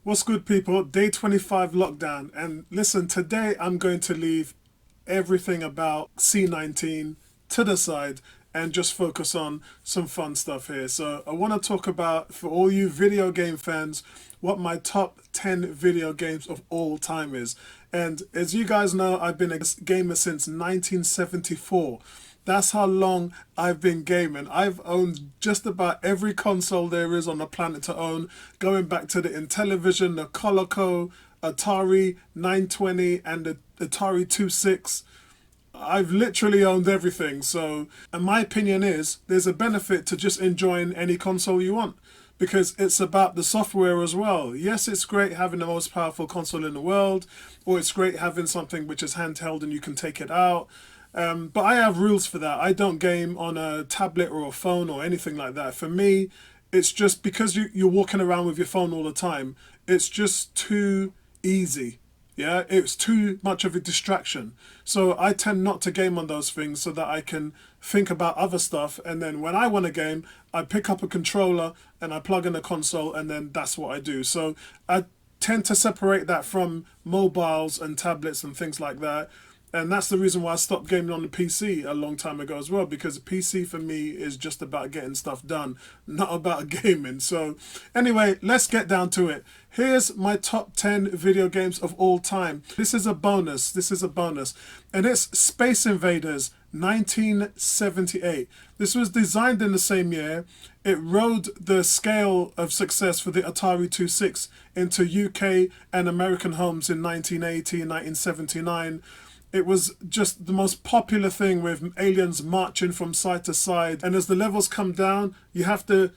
What's good, people? Day 25 lockdown. And listen, today I'm going to leave everything about C19 to the side and just focus on some fun stuff here. So, I want to talk about, for all you video game fans, what my top 10 video games of all time is. And as you guys know, I've been a gamer since 1974. That's how long I've been gaming. I've owned just about every console there is on the planet to own, going back to the Intellivision, the Coleco, Atari 920, and the Atari 26. I've literally owned everything. So, and my opinion is there's a benefit to just enjoying any console you want because it's about the software as well. Yes, it's great having the most powerful console in the world, or it's great having something which is handheld and you can take it out. But I have rules for that. I don't game on a tablet or a phone or anything like that. For me, it's just because you're walking around with your phone all the time, it's just too easy. Yeah, it's too much of a distraction. So I tend not to game on those things so that I can think about other stuff. And then when I want to game, I pick up a controller and I plug in a console, and then that's what I do. So I tend to separate that from mobiles and tablets and things like that. And that's the reason why I stopped gaming on the PC a long time ago as well, because the PC for me is just about getting stuff done, not about gaming. So, anyway, let's get down to it. Here's my top 10 video games of all time. This is a bonus. This is a bonus. And it's Space Invaders 1978. This was designed in the same year. It rode the scale of success for the Atari 26 into UK and American homes in 1980 and 1979. It was just the most popular thing, with aliens marching from side to side. And as the levels come down, you have to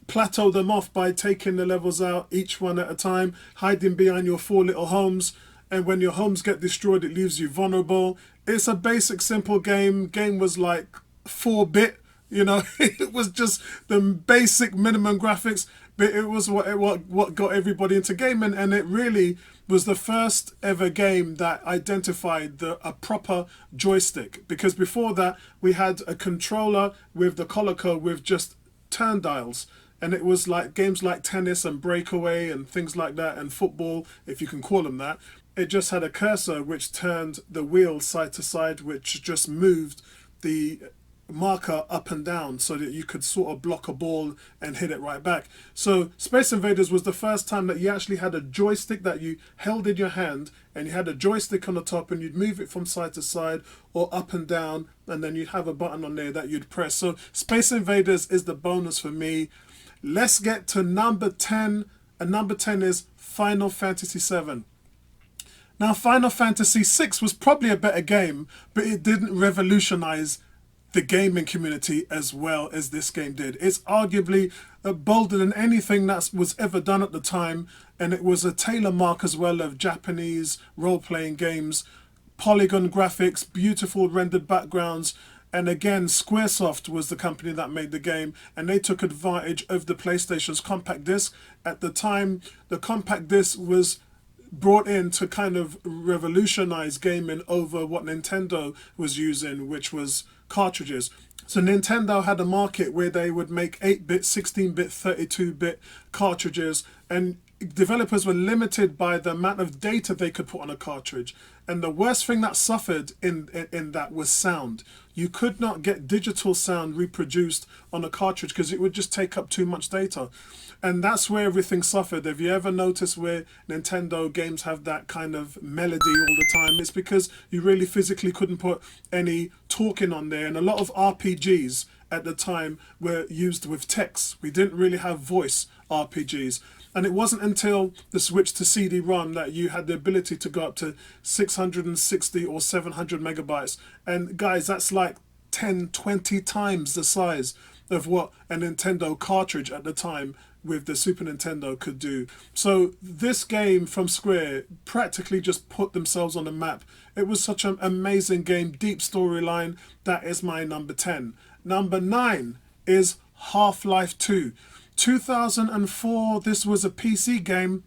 plateau them off by taking the levels out each one at a time, hiding behind your four little homes. And when your homes get destroyed, it leaves you vulnerable. It's a basic, simple game. Game was like 4-bit. It was just the basic minimum graphics, but it was what got everybody into gaming, and it really was the first ever game that identified a proper joystick. Because before that, we had a controller with the Coleco with just turn dials. And it was like games like tennis and breakaway and things like that, and football, if you can call them that. It just had a cursor which turned the wheel side to side, which just moved the marker up and down so that you could sort of block a ball and hit it right back. So Space Invaders was the first time that you actually had a joystick that you held in your hand, and you had a joystick on the top, and you'd move it from side to side or up and down, and then you'd have a button on there that you'd press. So Space Invaders is the bonus for me. Let's get to number 10, and number 10 is Final Fantasy VII. Now, Final Fantasy VI was probably a better game, but it didn't revolutionize the gaming community as well as this game did. It's arguably bolder than anything that was ever done at the time, and it was a tailor mark as well of Japanese role-playing games. Polygon graphics, beautiful rendered backgrounds, and again, Squaresoft was the company that made the game, and they took advantage of the PlayStation's compact disc. At the time, the compact disc was brought in to kind of revolutionize gaming over what Nintendo was using, which was cartridges. So Nintendo had a market where they would make 8-bit, 16-bit, 32-bit cartridges, and developers were limited by the amount of data they could put on a cartridge. And the worst thing that suffered in that was sound. You could not get digital sound reproduced on a cartridge because it would just take up too much data. And that's where everything suffered. Have you ever noticed where Nintendo games have that kind of melody all the time? It's because you really physically couldn't put any talking on there. And a lot of RPGs at the time were used with text. We didn't really have voice RPGs. And it wasn't until the switch to CD-ROM that you had the ability to go up to 660 or 700 megabytes. And guys, that's like 10, 20 times the size of what a Nintendo cartridge at the time with the Super Nintendo could do. So this game from Square practically just put themselves on the map. It was such an amazing game, deep storyline. That is my number 10. Number 9 is Half-Life 2. 2004, this was a PC game.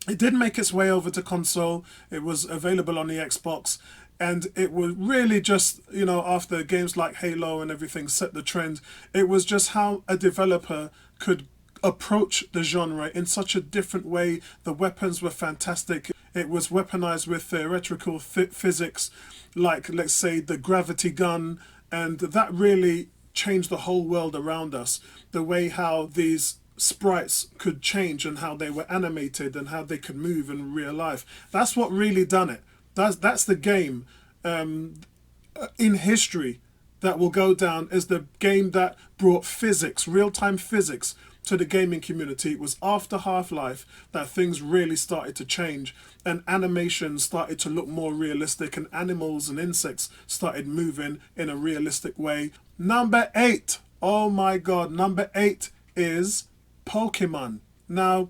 It did make its way over to console. It was available on the Xbox. And it was really just, after games like Halo and everything set the trend, it was just how a developer could approach the genre in such a different way. The weapons were fantastic. It was weaponized with theoretical physics, like, let's say, the gravity gun, and that really changed the whole world around us. The way how these sprites could change and how they were animated and how they could move in real life. That's what really done it. That's the game in history that will go down as the game that brought physics, real-time physics, to the gaming community. It was after Half-Life that things really started to change and animation started to look more realistic and animals and insects started moving in a realistic way. Number 8. Oh my god, number 8 is Pokemon. Now,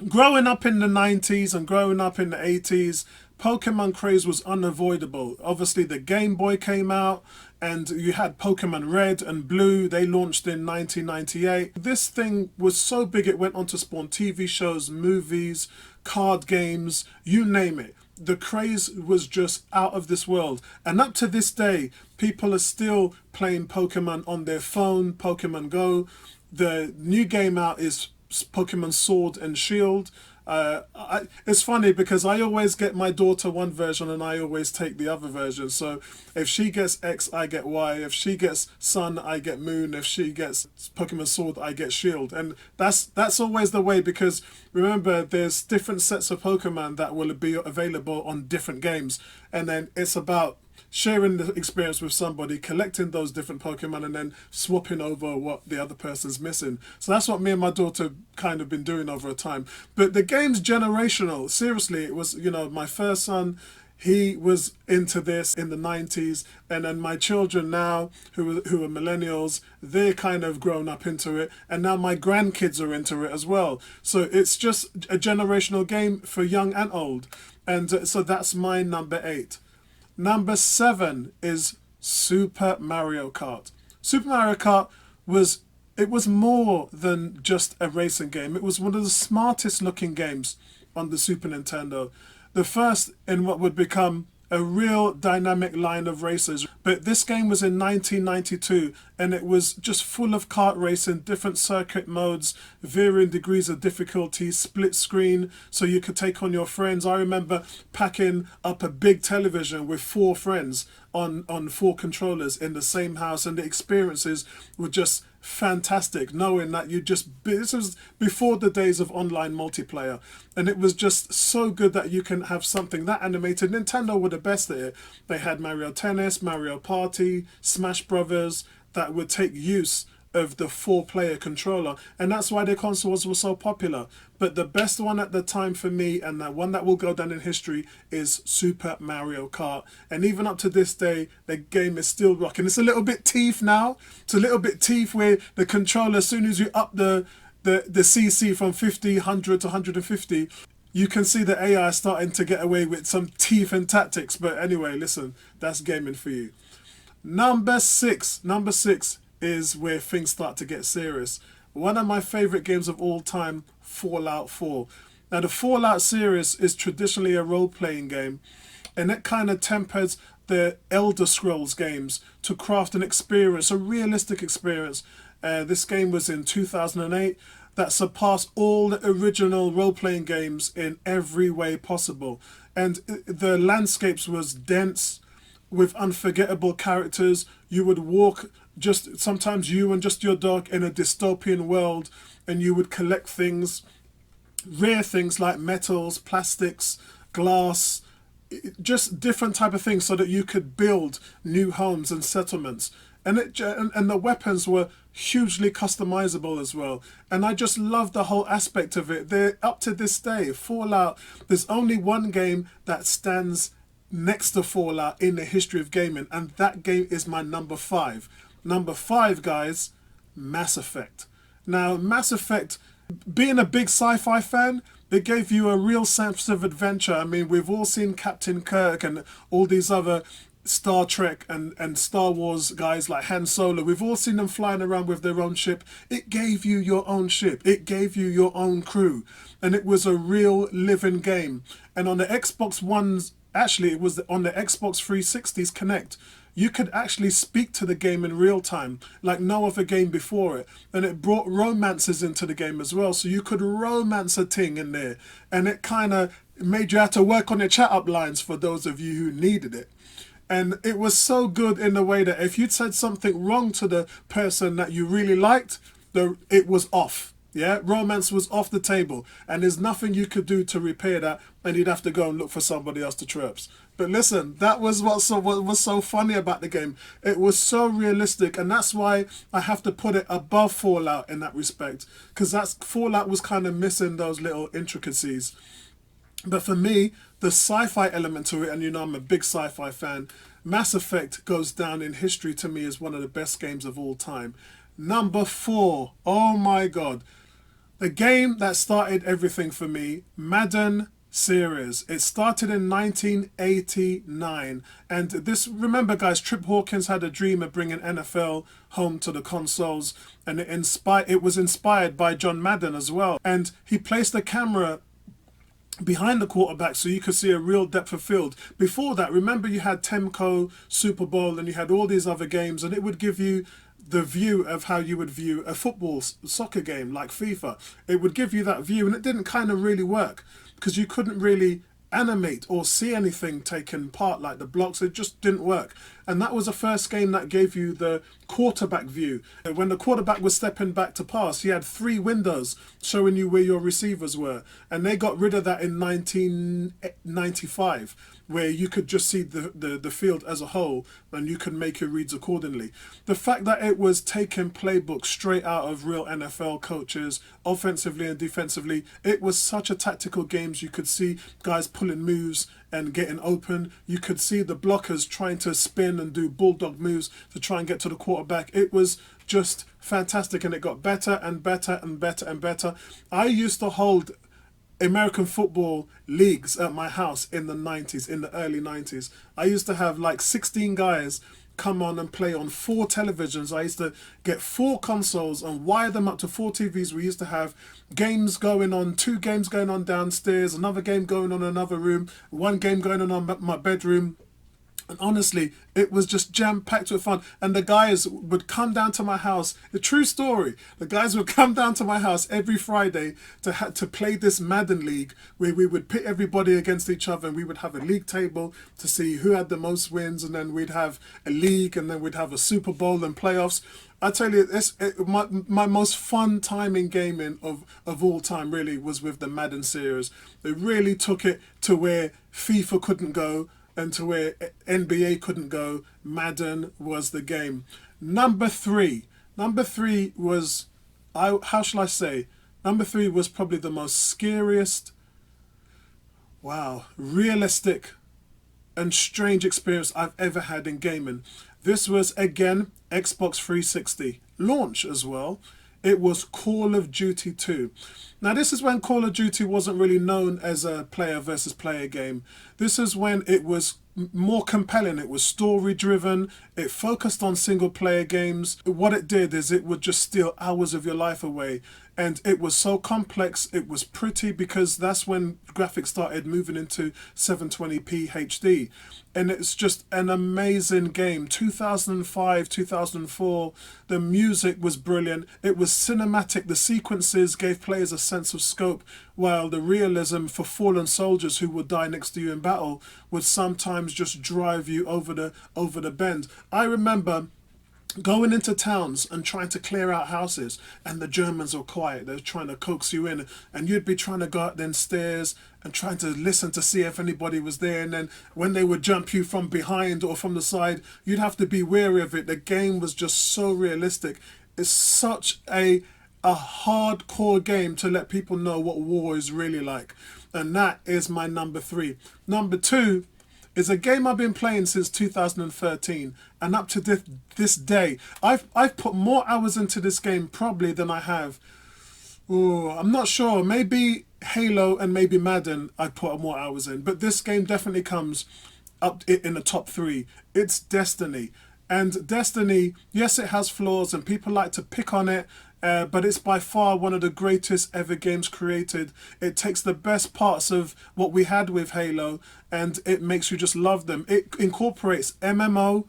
growing up in the 90s and growing up in the 80s, Pokemon craze was unavoidable. Obviously, the Game Boy came out, and you had Pokemon Red and Blue. They launched in 1998. This thing was so big it went on to spawn TV shows, movies, card games, you name it. The craze was just out of this world. And up to this day, people are still playing Pokemon on their phone, Pokemon Go. The new game out is Pokemon Sword and Shield. It's funny because I always get my daughter one version and I always take the other version. So if she gets X, I get Y. If she gets Sun, I get Moon. If she gets Pokemon Sword, I get Shield. And that's always the way, because remember, there's different sets of Pokemon that will be available on different games. And then it's about sharing the experience with somebody, collecting those different Pokemon, and then swapping over what the other person's missing. So that's what me and my daughter kind of been doing over a time. But the game's generational. Seriously, it was, my first son, he was into this in the 90s, and then my children now, who are millennials, they're kind of grown up into it, and now my grandkids are into it as well. So it's just a generational game for young and old. And so that's my number 8. Number 7 is Super Mario Kart. Super Mario Kart was more than just a racing game. It was one of the smartest looking games on the Super Nintendo. The first in what would become a real dynamic line of races. But this game was in 1992, and it was just full of kart racing, different circuit modes, varying degrees of difficulty, split screen, so you could take on your friends. I remember packing up a big television with 4 friends on 4 controllers in the same house, and the experiences were just fantastic, knowing that this was before the days of online multiplayer, and it was just so good that you can have something that animated. Nintendo were the best at it. They had Mario Tennis, Mario Party, Smash Brothers, that would take use of the 4-player controller, and that's why their consoles were so popular. But the best one at the time for me, and the one that will go down in history, is Super Mario Kart. And even up to this day, the game is still rocking. It's a little bit teeth now. It's a little bit teeth where the controller, as soon as you up the CC from 50, 100 to 150, you can see the AI starting to get away with some teeth and tactics. But anyway, listen, that's gaming for you. Number 6 is where things start to get serious. One of my favorite games of all time, Fallout 4. Now, the Fallout series is traditionally a role-playing game, and it kind of tempers the Elder Scrolls games to craft an experience, a realistic experience. This game was in 2008 that surpassed all the original role-playing games in every way possible. And the landscapes was dense with unforgettable characters. You would walk, just sometimes you and just your dog, in a dystopian world, and you would collect things, rare things like metals, plastics, glass, just different type of things, so that you could build new homes and settlements. And the weapons were hugely customizable as well. And I just love the whole aspect of it. They're up to this day, Fallout, there's only one game that stands next to Fallout in the history of gaming, and that game is my number 5. Number 5, guys, Mass Effect. Now, Mass Effect, being a big sci-fi fan, it gave you a real sense of adventure. I mean, we've all seen Captain Kirk and all these other Star Trek and Star Wars guys like Han Solo. We've all seen them flying around with their own ship. It gave you your own ship. It gave you your own crew. And it was a real living game. And on the Xbox One's, actually, it was on the Xbox 360's Kinect, you could actually speak to the game in real time, like no other game before it. And it brought romances into the game as well. So you could romance a thing in there. And it kind of made you have to work on your chat up lines for those of you who needed it. And it was so good in the way that if you'd said something wrong to the person that you really liked, it was off. Yeah, romance was off the table, and there's nothing you could do to repair that, and you'd have to go and look for somebody else to chirps. But listen, that was what was so funny about the game. It was so realistic, and that's why I have to put it above Fallout in that respect, because that's Fallout was kind of missing those little intricacies. But for me, the sci-fi element to it, and you know I'm a big sci-fi fan, Mass Effect goes down in history to me as one of the best games of all time. Number 4, oh my God. The game that started everything for me, Madden series. It started in 1989. And this, remember guys, Trip Hawkins had a dream of bringing NFL home to the consoles. And it was inspired by John Madden as well. And he placed the camera behind the quarterback so you could see a real depth of field. Before that, remember you had Temco, Super Bowl, and you had all these other games, and it would give you the view of how you would view a soccer game like FIFA. It would give you that view, and it didn't kind of really work because you couldn't really animate or see anything taken part, like the blocks. It just didn't work. And that was the first game that gave you the quarterback view. And when the quarterback was stepping back to pass, he had 3 windows showing you where your receivers were. And they got rid of that in 1995, where you could just see the field as a whole and you could make your reads accordingly. The fact that it was taking playbooks straight out of real NFL coaches, offensively and defensively, it was such a tactical game. You could see guys pulling moves and getting open. You could see the blockers trying to spin and do bulldog moves to try and get to the quarterback. It was just fantastic, and it got better and better and better and better. I used to hold American football leagues at my house in the 90s, in the early 90s. I used to have like 16 guys come on and play on 4 televisions. I used to get 4 consoles and wire them up to 4 TVs. We used to have games going on, 2 games going on downstairs, another game going on in another room, 1 game going on in my bedroom. And honestly, it was just jam-packed with fun. And the guys would come down to my house. The true story. The guys would come down to my house every Friday to play this Madden League, where we would pit everybody against each other, and we would have a league table to see who had the most wins, and then we'd have a league, and then we'd have a Super Bowl and playoffs. I tell you, my most fun time in gaming of all time really was with the Madden series. They really took it to where FIFA couldn't go, and to where NBA couldn't go. Madden was the game. Number 3 was, how shall I say? Number 3 was probably the most scariest, realistic and strange experience I've ever had in gaming. This was, again, Xbox 360 launch as well. It was Call of Duty 2. Now, this is when Call of Duty wasn't really known as a player versus player game. This is when it was more compelling. It was story driven. It focused on single player games. What it did is it would just steal hours of your life away. And it was so complex. It was pretty, because that's when graphics started moving into 720p HD. And it's just an amazing game. 2005, 2004, the music was brilliant. It was cinematic. The sequences gave players a sense of scope, while the realism for fallen soldiers who would die next to you in battle would sometimes just drive you over the bend. I remember going into towns and trying to clear out houses, and the Germans were quiet. They were trying to coax you in, and you'd be trying to go up them stairs and trying to listen to see if anybody was there. And then when they would jump you from behind or from the side, you'd have to be wary of it. The game was just so realistic. It's such a hardcore game to let people know what war is really like. And that is my number 3. Number 2 is a game I've been playing since 2013, and up to this day, I've put more hours into this game probably than I have. I'm not sure. Maybe Halo and maybe Madden I put more hours in, but this game definitely comes up in the top 3. It's Destiny. And Destiny, yes, it has flaws and people like to pick on it, but it's by far one of the greatest ever games created. It takes the best parts of what we had with Halo and it makes you just love them. It incorporates MMO,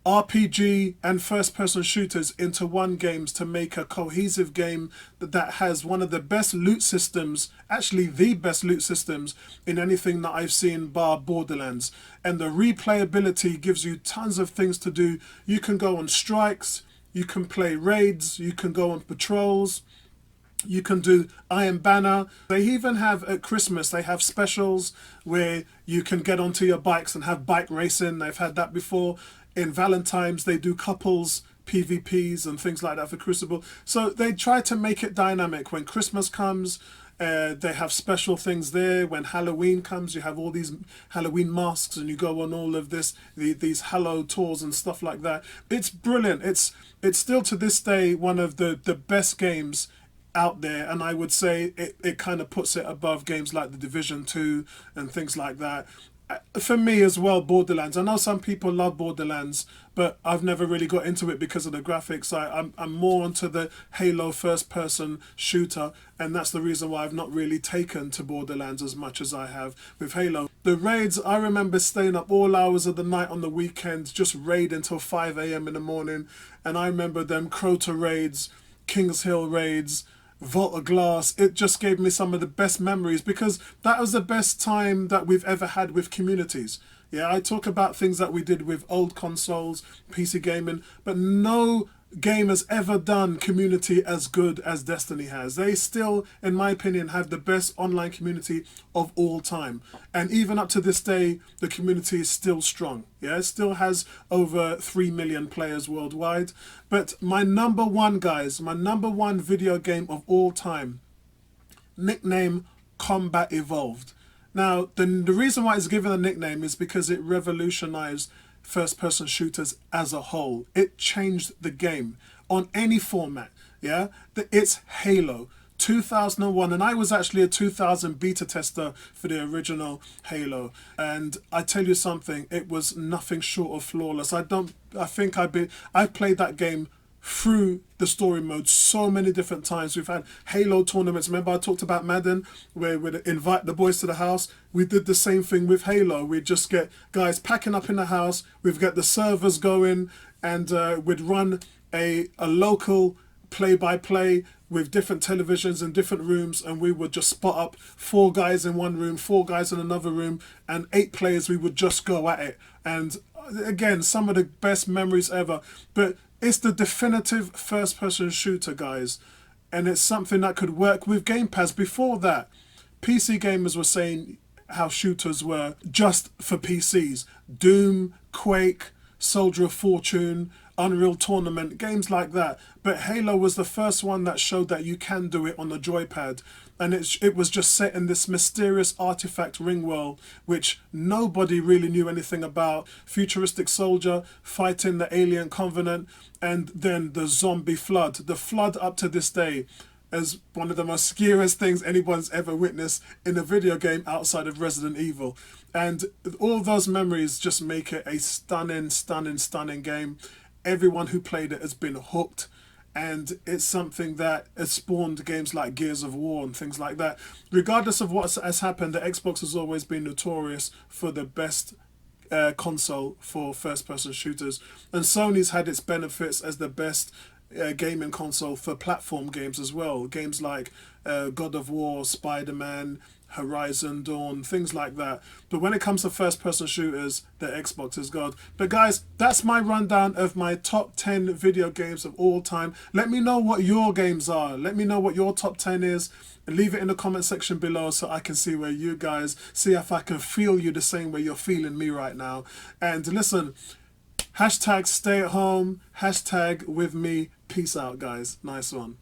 RPG and first person shooters into one games to make a cohesive game that has one of the best loot systems, actually the best loot systems in anything that I've seen bar Borderlands. And the replayability gives you tons of things to do. You can go on strikes, you can play raids, you can go on patrols, you can do Iron Banner. They even have at Christmas, they have specials where you can get onto your bikes and have bike racing. They've had that before. In Valentine's, they do couples PvPs and things like that for Crucible. So they try to make it dynamic. When Christmas comes, they have special things there. When Halloween comes, you have all these Halloween masks and you go on all of these Hallow tours and stuff like that. It's brilliant. It's still to this day one of the best games out there, and I would say it kind of puts it above games like The Division 2 and things like that. For me as well, Borderlands. I know some people love Borderlands, but I've never really got into it because of the graphics. I'm more onto the Halo first person shooter, and that's the reason why I've not really taken to Borderlands as much as I have with Halo. The raids, I remember staying up all hours of the night on the weekends, just raid until 5 a.m. in the morning, and I remember them Crota raids, Kings Hill raids, Vault of Glass. It just gave me some of the best memories because that was the best time that we've ever had with communities. Yeah, I talk about things that we did with old consoles, PC gaming, but no game has ever done community as good as Destiny has. They still, in my opinion, have the best online community of all time. And even up to this day, the community is still strong. Yeah, it still has over 3 million players worldwide. But my number one, guys, my number one video game of all time, nickname Combat Evolved. Now, the reason why it's given a nickname is because it revolutionized first-person shooters as a whole. It changed the game on any format. Yeah, it's Halo 2001, and I was actually a 2000 beta tester for the original Halo, and I tell you something, it was nothing short of flawless. I think I've played that game through the story mode so many different times. We've had Halo tournaments. Remember I talked about Madden, where we'd invite the boys to the house? We did the same thing with Halo. We'd just get guys packing up in the house, we'd get the servers going, and we'd run a local play-by-play with different televisions in different rooms, and we would just spot up 4 guys in one room, 4 guys in another room, and 8 players. We would just go at it. And again, some of the best memories ever. But it's the definitive first-person shooter, guys, and it's something that could work with Game Pass. Before that, PC gamers were saying how shooters were just for PCs. Doom, Quake, Soldier of Fortune, Unreal Tournament, games like that. But Halo was the first one that showed that you can do it on the joypad. And it was just set in this mysterious artifact ring world, which nobody really knew anything about. Futuristic soldier fighting the alien covenant, and then the zombie flood. The flood up to this day is one of the most scariest things anyone's ever witnessed in a video game outside of Resident Evil. And all those memories just make it a stunning, stunning, stunning game. Everyone who played it has been hooked, and it's something that has spawned games like Gears of War and things like that. Regardless of what has happened, the Xbox has always been notorious for the best console for first-person shooters, and Sony's had its benefits as the best gaming console for platform games as well. Games like God of War, Spider-Man, Horizon Dawn, things like that. But when it comes to first-person shooters, the Xbox is God. But guys, that's my rundown of my top 10 video games of all time. Let me know what your games are. Let me know what your top 10 is. Leave it in the comment section below so I can see where you guys, see if I can feel you the same way you're feeling me right now. And listen, hashtag stay at home, hashtag with me. Peace out, guys. Nice one.